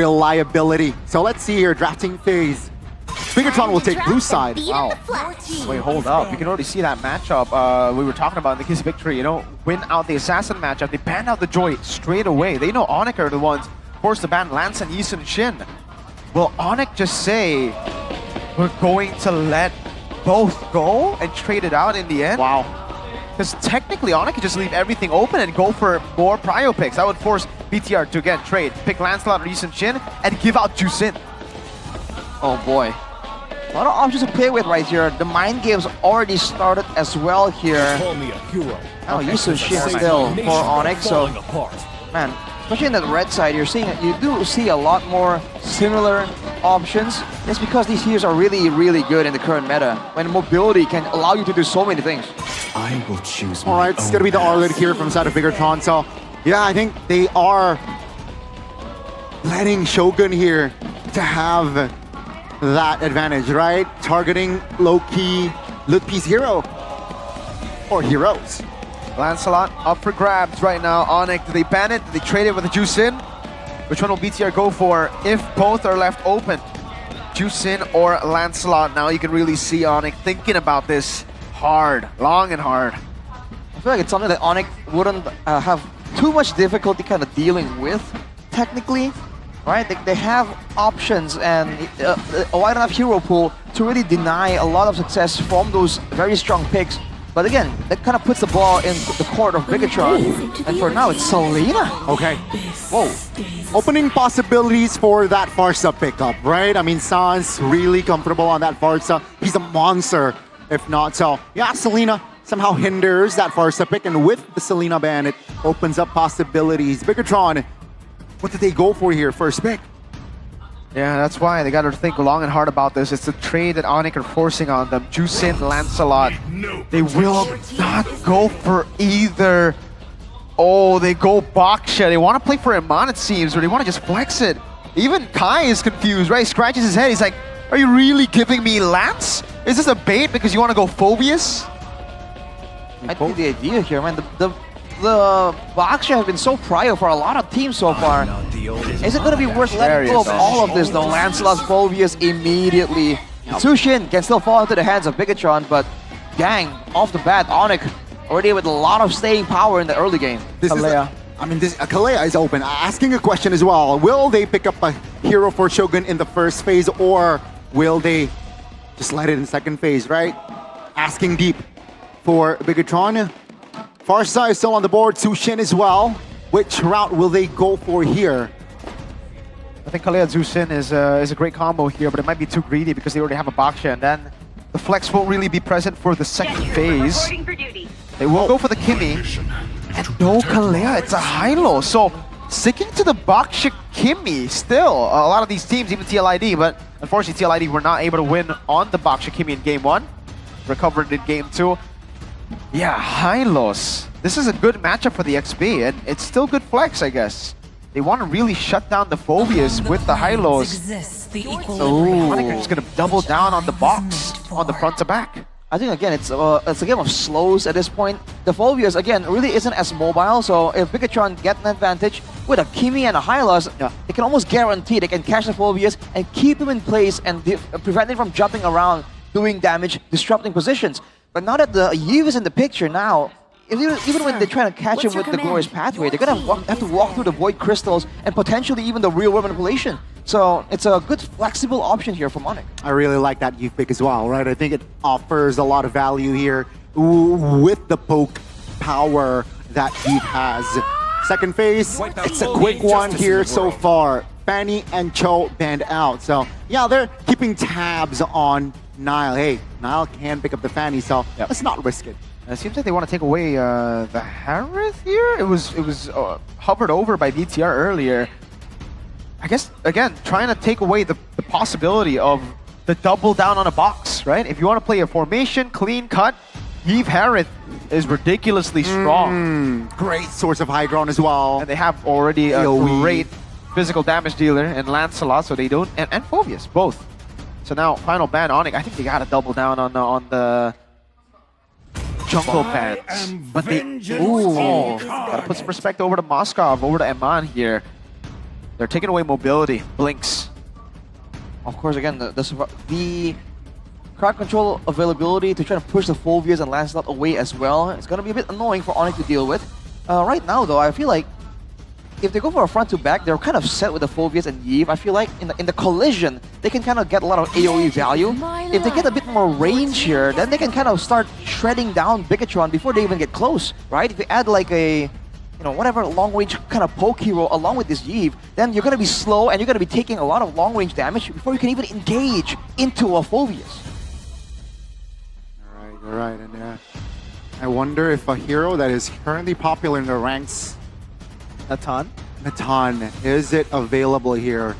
reliability. So let's see here, drafting phase. Bigetron will take blue side. Wow. Wait, hold up. You can already see that matchup we were talking about in the Kiss Victory. You know, win out the Assassin matchup. They banned out the Joy straight away. They know ONIC are the ones forced to ban Lance and Yisun Shin. Will ONIC just say, we're going to let both go and trade it out in the end? Wow. Because technically, ONIC could just leave everything open and go for more prio picks. That would force BTR to again trade, pick Lancelot or Yisun Shin, and give out Jusin. Oh boy. A lot of options to play with right here. The mind game's already started as well here. Call me a hero. Oh, Yisun Shin still for ONIC, so man, especially in that red side, you do see a lot more similar options. It's because these heroes are really good in the current meta, when mobility can allow you to do so many things. I will choose. All right, it's gonna be the R-Lid here from side of Bigetron. So yeah, I think they are letting Shogun here to have that advantage, right? Targeting low-key loot piece hero or heroes. Lancelot up for grabs right now. ONIC, do they ban it? Do they trade it with a Jusin? Which one will BTR go for if both are left open? Jusin or Lancelot? Now you can really see ONIC thinking about this hard, long and hard. I feel like it's something that ONIC wouldn't have too much difficulty kind of dealing with, technically. Right, they have options and a wide enough hero pool to really deny a lot of success from those very strong picks. But again, that kind of puts the ball in the court of Bigetron. And for now, it's Selena. Okay. Whoa. Opening possibilities for that Farsa pickup, right? I mean, Sanz really comfortable on that Farsa. He's a monster, if not so. Yeah, Selena somehow hinders that Farsa pick, and with the Selena ban, it opens up possibilities. Bigetron, what did they go for here? First pick. Yeah, that's why they got to think long and hard about this. It's the trade that ONIC are forcing on them. Jusin, Lancelot. They will not go for either. Oh, they go Baksha. They want to play for Iman, it seems, or they want to just flex it. Even Kai is confused, right? He scratches his head. He's like, are you really giving me Lance? Is this a bait because you want to go Phobius? I think the idea here, man, the Baksha have been so prio for a lot of teams so far. Is it going to be worth letting go of all of this? The Lancelot's Phobius immediately. Sushin can still fall into the hands of Bigetron, but gang, off the bat, ONIC already with a lot of staying power in the early game. Kalea. Kalea is open. Asking a question as well. Will they pick up a hero for Shogun in the first phase, or will they just let it in second phase, right? Asking deep for Bigetron. Farsa is still on the board, Sushin as well. Which route will they go for here? I think Kalea Zusin is a great combo here, but it might be too greedy because they already have a Baksha, and then the flex won't really be present for the second phase. They will go for the Kimmy, and no Kalea, it's a high-low. So sticking to the Baksha Kimmy still. A lot of these teams, even TLID, but unfortunately TLID were not able to win on the Baksha Kimmy in game 1. Recovered in game 2. Yeah, Hylos. This is a good matchup for the XP, and it's still good flex, I guess. They want to really shut down the Phobias with the Hylos. So ONIC are just going to double down on the box, on the front to back. I think, again, it's a game of slows at this point. The Phobias, again, really isn't as mobile, so if Bigetron get an advantage with a Kimmy and a Hylos, they can almost guarantee they can catch the Phobias and keep him in place and prevent him from jumping around, doing damage, disrupting positions. But now that the Yves is in the picture now, even when they're trying to catch him with the Glorious Pathway, they're going to have to walk through the Void Crystals and potentially even the real-world manipulation. So it's a good flexible option here for ONIC. I really like that Yves pick as well, right? I think it offers a lot of value here with the poke power that Yves has. Second phase, it's a quick one here so far. Fanny and Cho banned out. So yeah, they're keeping tabs on Nile. Hey, Nile can pick up the Fanny, so let's not risk it. It seems like they want to take away the Harith here. It was hovered over by BTR earlier. I guess, again, trying to take away the possibility of the double down on a box, right? If you want to play a formation, clean cut, Yves Harith is ridiculously strong. Great source of high ground as well. And they have already a great physical damage dealer in Lancelot, so they don't, and Phobius, both. So now, final ban ONIC. I think they got to double down on the jungle pants. But they, gotta put some respect over to Moskov, over to Eman here. They're taking away mobility. Blinks. Of course, again, the crowd control availability to try to push the Phobias and Lancelot away as well. It's going to be a bit annoying for ONIC to deal with. Right now, though, I feel like if they go for a front to back, they're kind of set with the Phobias and Yve. I feel like in the collision, they can kind of get a lot of AoE value. If they get a bit more range here, then they can kind of start shredding down Bigetron before they even get close, right? If you add like a, you know, whatever long-range kind of poke hero along with this Yve, then you're going to be slow and you're going to be taking a lot of long-range damage before you can even engage into a Phobias. All right, and I wonder if a hero that is currently popular in the ranks, Natan. is it available here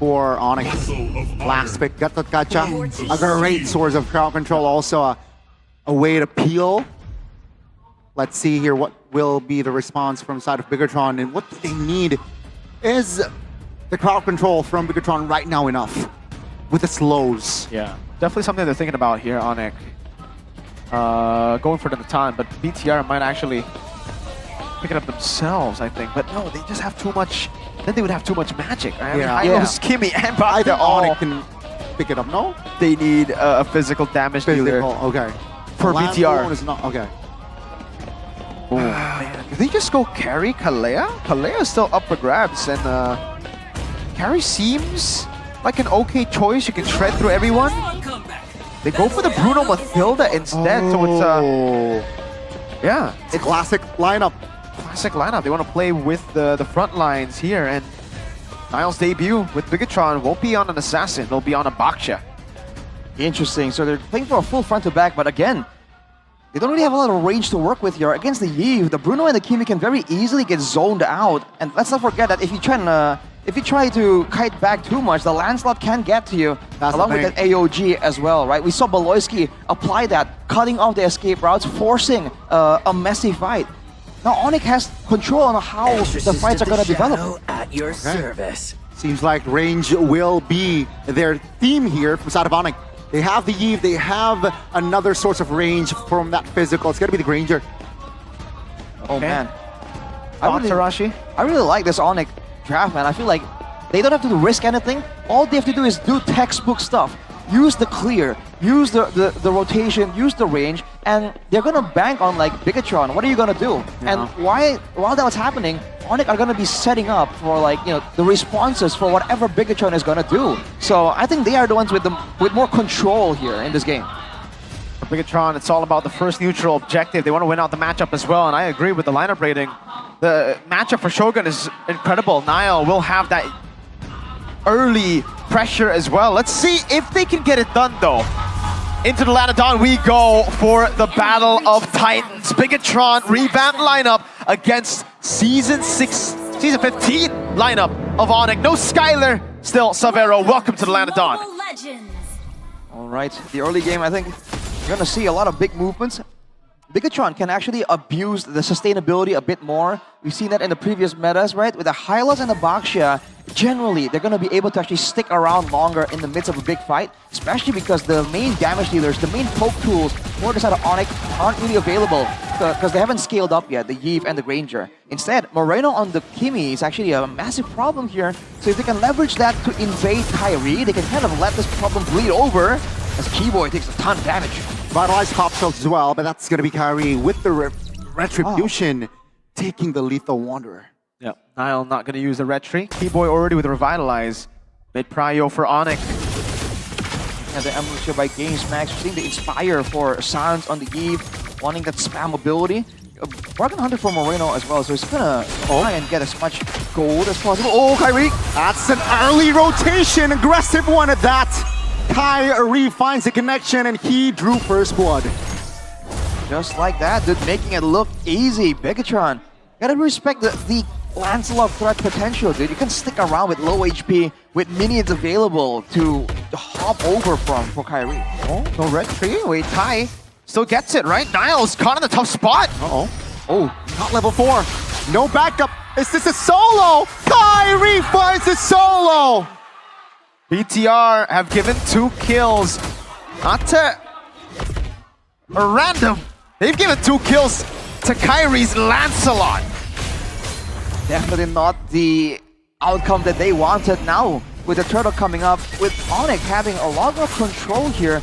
for ONIC? Last pick, Gatot Kacha, a great source of crowd control, also a way to peel. Let's see here what will be the response from side of Bigetron, and what do they need? Is the crowd control from Bigetron right now enough with the slows? Yeah, definitely something they're thinking about here, ONIC. Going for the Natan, but BTR might actually pick it up themselves, I think. But no, they just have too much. Then they would have too much magic. Right? Yeah. I mean, Kimmy and I think all. ONIC can pick it up, no? They need a physical damage dealer Okay. for Land BTR. alone is not, okay. Oh, man. Did they just go carry Kalea? Kalea is still up for grabs, and carry seems like an okay choice. You can shred through everyone. They go for the Bruno Mathilda instead, so it's yeah, It's a classic lineup. classic lineup. They want to play with the front lines here, and Niall's debut with Bigetron won't be on an Assassin, they'll be on a Baksha. Interesting. So they're playing for a full front to back, but again, they don't really have a lot of range to work with here. Against the Yve, the Bruno and the Kimi can very easily get zoned out. And let's not forget that if you try to kite back too much, the Lancelot can get to you, along with that AOG as well, right? We saw Baloyski apply that, cutting off the escape routes, forcing a messy fight. Now ONIC has control on how the fights are going to develop. At your service. Seems like range will be their theme here from side of ONIC. They have the Yve, they have another source of range from that physical. It's going to be the Granger. Oh man. Tarashi? I really like this ONIC draft, man. I feel like they don't have to risk anything. All they have to do is do textbook stuff. Use the clear, use the rotation, use the range, and they're gonna bank on like Bigetron. What are you gonna do? Yeah. And while that was happening, ONIC are gonna be setting up for like, you know, the responses for whatever Bigetron is gonna do. So I think they are the ones with more control here in this game. For Bigetron, it's all about the first neutral objective. They want to win out the matchup as well, and I agree with the lineup rating. The matchup for Shogun is incredible. Niall will have that early pressure as well. Let's see if they can get it done, though. Into the Lanadon we go for the Battle of Titans. Bigetron revamped lineup against Season 15 lineup of ONIC. No Skylar, still Savero. Welcome to the Lanadon. All right, the early game, I think you're gonna see a lot of big movements. Bigetron can actually abuse the sustainability a bit more. We've seen that in the previous metas, right? With the Hylos and the Baksha, generally, they're going to be able to actually stick around longer in the midst of a big fight, especially because the main damage dealers, the main poke tools for the side of ONIC aren't really available because they haven't scaled up yet, the Yve and the Granger. Instead, Moreno on the Kimi is actually a massive problem here. So if they can leverage that to invade Kairi, they can kind of let this problem bleed over as Keyboy takes a ton of damage. Vitalized pop strokes as well, but that's going to be Kairi with the Retribution taking the Lethal Wanderer. Yep, Niall not going to use the Retri. Keyboy already with Revitalize. Mid-prio for ONIC. And the Emerald Shield by Games Max. We're seeing the Inspire for Sanz on the Yve, wanting that spam ability. Bargain Hunter for Moreno as well, so he's gonna try and get as much gold as possible. Oh, Kairi! That's an early rotation, aggressive one at that. Kairi finds the connection and he drew first blood. Just like that, dude, making it look easy. Bigetron, gotta respect the Lancelot threat potential, dude. You can stick around with low HP, with minions available to hop over from for Kairi. Oh, no red tree. Wait, Tai still gets it, right? Niall's caught in the tough spot. Uh-oh. Oh, not level 4. No backup. Is this a solo? Kairi finds a solo! BTR have given 2 kills. Not to a random. They've given 2 kills to Kairi's Lancelot. Definitely not the outcome that they wanted. Now, with the turtle coming up, with ONIC having a lot more control here,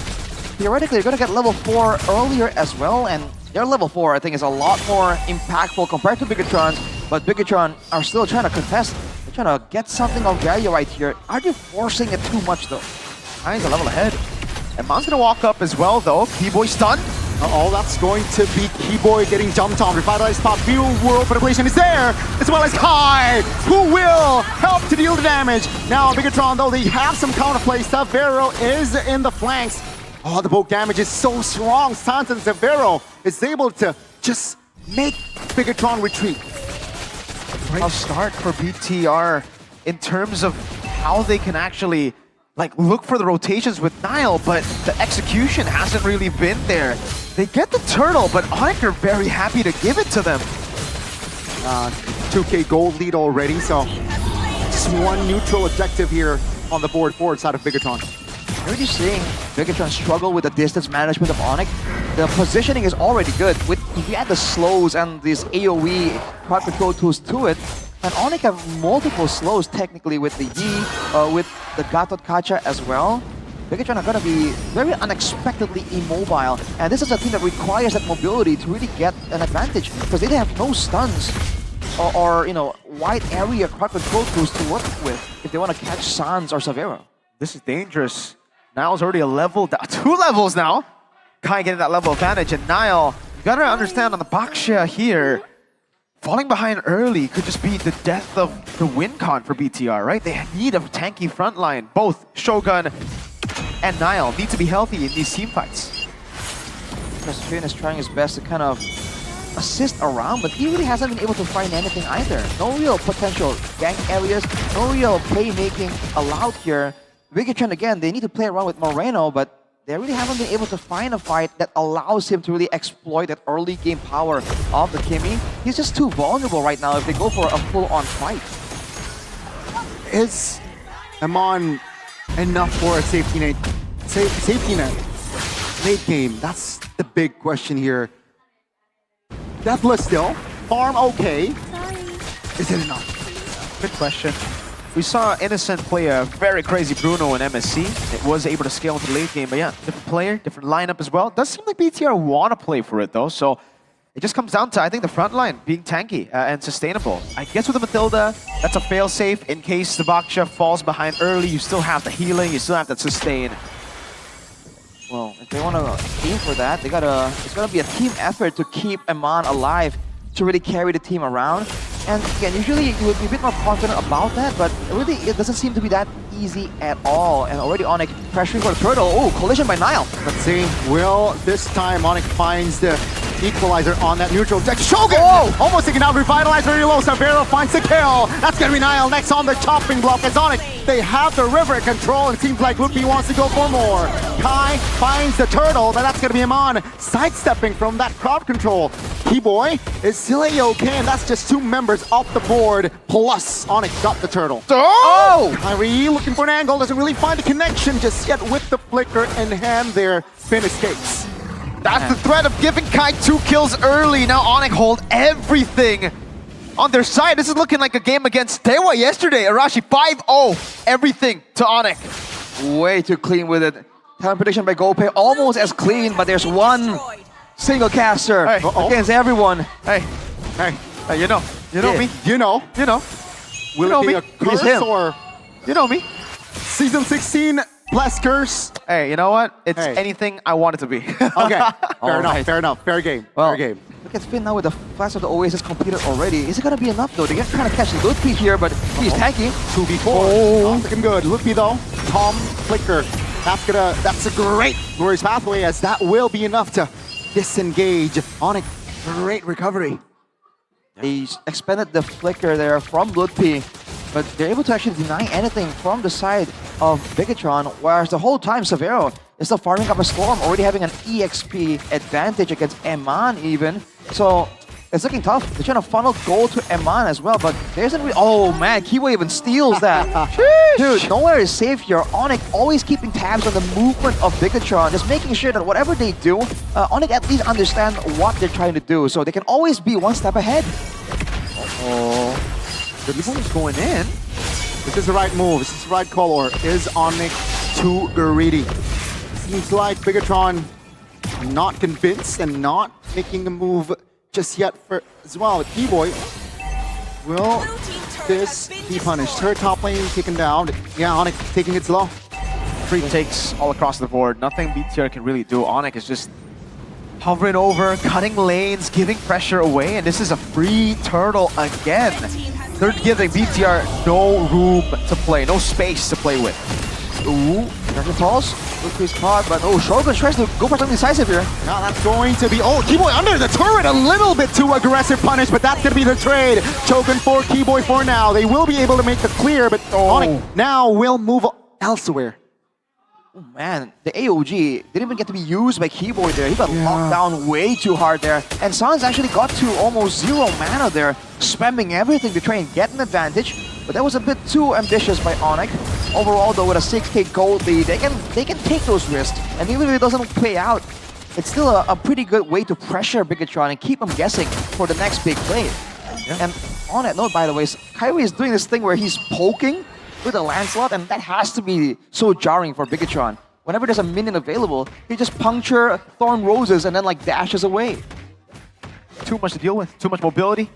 theoretically, they're going to get level 4 earlier as well, and their level 4, I think, is a lot more impactful compared to Bigetron's, but Bigetron are still trying to contest. They're trying to get something of value right here. Are they forcing it too much, though? He's a level ahead. And Man's going to walk up as well, though. Keyboy stunned. Uh-oh, that's going to be Keyboy getting jumped on. Revitalized pop, view world manipulation is there, as well as Kai, who will help to deal the damage. Now, Bigetron, though, they have some counterplay. Savero is in the flanks. Oh, the poke damage is so strong. Sanz and Savero is able to just make Bigetron retreat. Great start for BTR in terms of how they can actually look for the rotations with Nile, but the execution hasn't really been there. They get the turtle, but ONIC are very happy to give it to them. 2K gold lead already, so just one neutral objective here on the board forward side of Bigetron. You're already seeing Bigetron struggle with the distance management of ONIC. The positioning is already good. If you add the slows and these AoE crowd control tools to it, and ONIC have multiple slows technically with the Yi, with the Gatot Kacha as well. Bigetron are going to be very unexpectedly immobile, and this is a team that requires that mobility to really get an advantage, because they have no stuns or wide area crowd control tools to work with if they want to catch Sanz or Savero. This is dangerous. Nile's already a level down, 2 levels now. Kai getting that level advantage, and Nile, you gotta understand on the Baksha here, falling behind early could just be the death of the win con for BTR, right? They need a tanky front line. Both Shogun and Nile need to be healthy in these team fights. Finn is trying his best to kind of assist around, but he really hasn't been able to find anything either. No real potential gank areas, no real playmaking allowed here. Bigetron, again, they need to play around with Moreno, but they really haven't been able to find a fight that allows him to really exploit that early game power of the Kimi. He's just too vulnerable right now if they go for a full-on fight. Is Amon enough for a safety net? Safety net late game. That's the big question here. Deathless still. Farm okay. Is it enough? Good question. We saw Innocent play a very crazy Bruno in MSC. It was able to scale into the late game, but yeah, different player, different lineup as well. Does seem like BTR want to play for it though, so it just comes down to, I think, the front line being tanky and sustainable. I guess with the Matilda, that's a fail-safe in case the Baksha falls behind early. You still have the healing, you still have that sustain. Well, if they want to aim for that, they gotta. It's gonna be a team effort to keep Amon alive to really carry the team around. And again, usually you would be a bit more confident about that, but really it doesn't seem to be that easy at all. And already ONIC pressuring for the turtle. Oh, collision by Nile. Let's see. Will this time ONIC finds the equalizer on that neutral deck? Shogun! Oh! Almost taken out, revitalized very low. Savero finds the kill. That's gonna be Nile next on the chopping block as ONIC. They have the river control, and it seems like Lupi wants to go for more. Kai finds the turtle, but that's gonna be Amon sidestepping from that crowd control. Keyboy is still A-OK, and that's just 2 members off the board, plus ONIC got the turtle. Oh! Kairi looking for an angle, doesn't really find a connection just yet with the flicker in hand there. Finn escapes. That's the threat of giving Kai 2 kills early. Now ONIC hold everything on their side. This is looking like a game against Tewa yesterday. Arashi 5-0, everything to ONIC. Way too clean with it. Talent prediction by Gopay, almost as clean, but there's one single caster against everyone. Hey, you know me. You know. Will know it be me. a curse or You know me. season 16 plus curse? Hey, you know what? It's Hey. anything I want it to be. Okay, fair enough. Fair game. Well, fair game. look at Finn now with the Flash of the Oasis completed already. Is it gonna be enough though? They get trying to catch Ludwig here, but he's tanky. 2v4. Not looking good. Lupi though. Tom Flicker. That's a great glorious pathway, as that will be enough to disengage. ONIC, great recovery. They expended the flicker there from Ludwig, but they're able to actually deny anything from the side of Bigetron, whereas the whole time Savero is still farming up a Storm, already having an EXP advantage against Eman even. So it's looking tough. They're trying to funnel gold to Eman as well, but there isn't really... Oh man, Kiwi even steals that. Dude, nowhere is safe here. ONIC always keeping tabs on the movement of Bigetron, just making sure that whatever they do, ONIC at least understand what they're trying to do, so they can always be one step ahead. The Keyboy is going in. This is the right move. This is the right call, or is ONIC too greedy? Seems like Bigetron not convinced and not making a move just yet for as well. T-Boy, will this be punished? Her top lane taken down. Yeah, ONIC taking it slow. Free takes all across the board. Nothing BTR can really do. ONIC is just hovering over, cutting lanes, giving pressure away, and this is a free turtle again. They're giving BTR no room to play, no space to play with. Ooh, Dragon Falls. Look who's caught, but oh, Shogun tries to go for something decisive here. Now that's going to be, oh, T-Boy under the turret, a little bit too aggressive punish, but that's going to be the trade. Shogun for T-Boy for now. They will be able to make the clear, but ONIC now will move elsewhere. Oh man, the AOG didn't even get to be used by Keyboy there. He got locked down way too hard there. And Sanz actually got to almost 0 mana there, spamming everything to try and get an advantage. But that was a bit too ambitious by ONIC. Overall though, with a 6k gold lead, they can take those risks. And even if it doesn't play out, it's still a pretty good way to pressure Bigetron and keep them guessing for the next big play. Yeah. And on that note, by the way, Kairi is doing this thing where he's poking with a Lancelot, and that has to be so jarring for Bigetron. Whenever there's a minion available, he just puncture Thorn Roses and then like dashes away. Too much to deal with, too much mobility.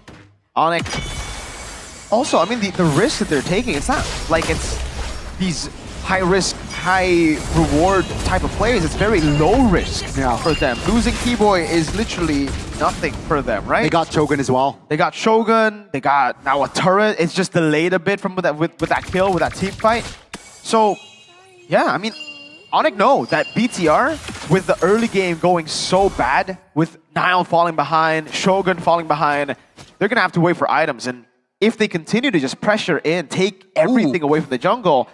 ONIC. Also, I mean, the risk that they're taking, it's not like it's these high-risk, high-reward type of plays. It's very low risk for them. Losing T-Boy is literally nothing for them, right? They got Shogun as well. They got Shogun, they got now a turret. It's just delayed a bit from with that kill, with that team fight. So, yeah, I mean, ONIC know that BTR, with the early game going so bad, with Nile falling behind, Shogun falling behind, they're going to have to wait for items. And if they continue to just pressure in, take everything away from the jungle,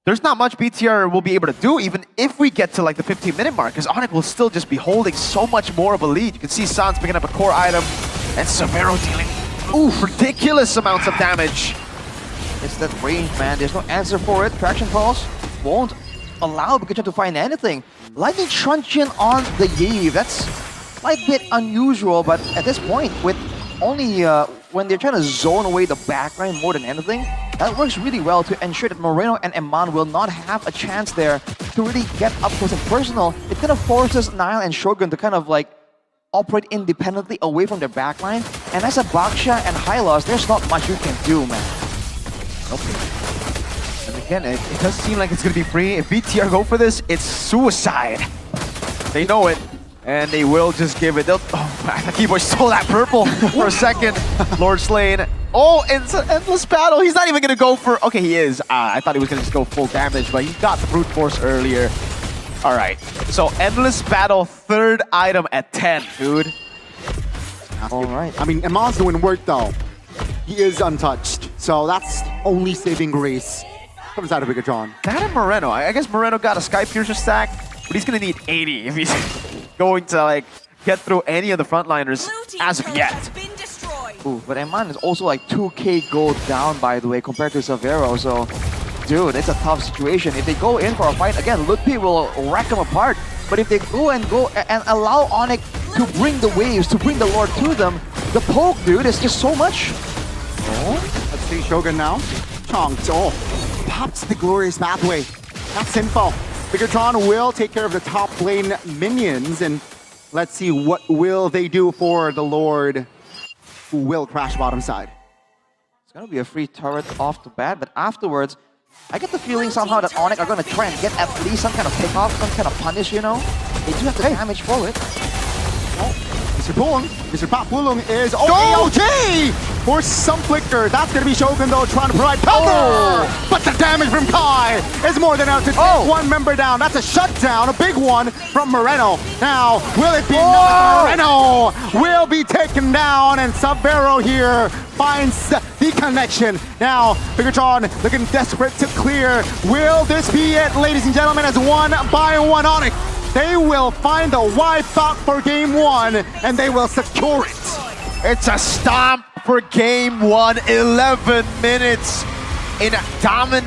there's not much BTR will be able to do, even if we get to like the 15-minute mark, because ONIC will still just be holding so much more of a lead. You can see Sanz picking up a core item, and Savero dealing ridiculous amounts of damage. It's that range, man. There's no answer for it. Traction Falls won't allow Bigetron to find anything. Lightning Truncheon on the Yave. That's a bit unusual, but at this point, with only when they're trying to zone away the backline more than anything, that works really well to ensure that Moreno and Eman will not have a chance there to really get up close and personal. It kind of forces Nile and Shogun to kind of like operate independently away from their backline. And as a Baksha and Hylos, there's not much you can do, man. Okay. And again, it does seem like it's going to be free. If BTR go for this, it's suicide. They know it. And they will just give it. Oh, man, Keyboy stole that purple for a second. Lord Slain. Oh, it's an endless battle. He's not even going to go for... Okay, he is. I thought he was going to just go full damage, but he got the brute force earlier. All right. So, endless battle, third item at 10, dude. All right. I mean, Eman's doing work, though. He is untouched. So, that's only saving grace. Comes out of Bigetron. That and Moreno. I guess Moreno got a Sky Piercer stack, but he's going to need 80 if he's going to like get through any of the frontliners as of yet. Ooh, but Eman is also like 2k gold down, by the way, compared to Savero. So, dude, it's a tough situation. If they go in for a fight, again, Ludwig will rack them apart. But if they go and allow ONIC to bring the waves, to bring the Lord to them, the poke, dude, is just so much. Oh, let's see Shogun now. Chonks, pops the glorious pathway. That's info. Bigetron will take care of the top lane minions, and let's see what will they do for the Lord, who will crash bottom side. It's gonna be a free turret off the bat, but afterwards, I get the feeling somehow that ONIC are gonna try and get at least some kind of pick off, some kind of punish, you know? They do have the damage for it. Mr. Pulung, Mr. Pop Pulung is AOG for some flicker. That's gonna be Shogun though, trying to provide cover. But the damage from Kai is more than enough to take one member down. That's a shutdown, a big one from Moreno. Now, will it be Moreno? Will be taken down, and Savero here finds the connection. Now, Bigetron looking desperate to clear. Will this be it, ladies and gentlemen, as 1-by-1 ONIC? They will find the wipe out for game 1, and they will secure it. It's a stomp for game 1, 11 minutes in domination.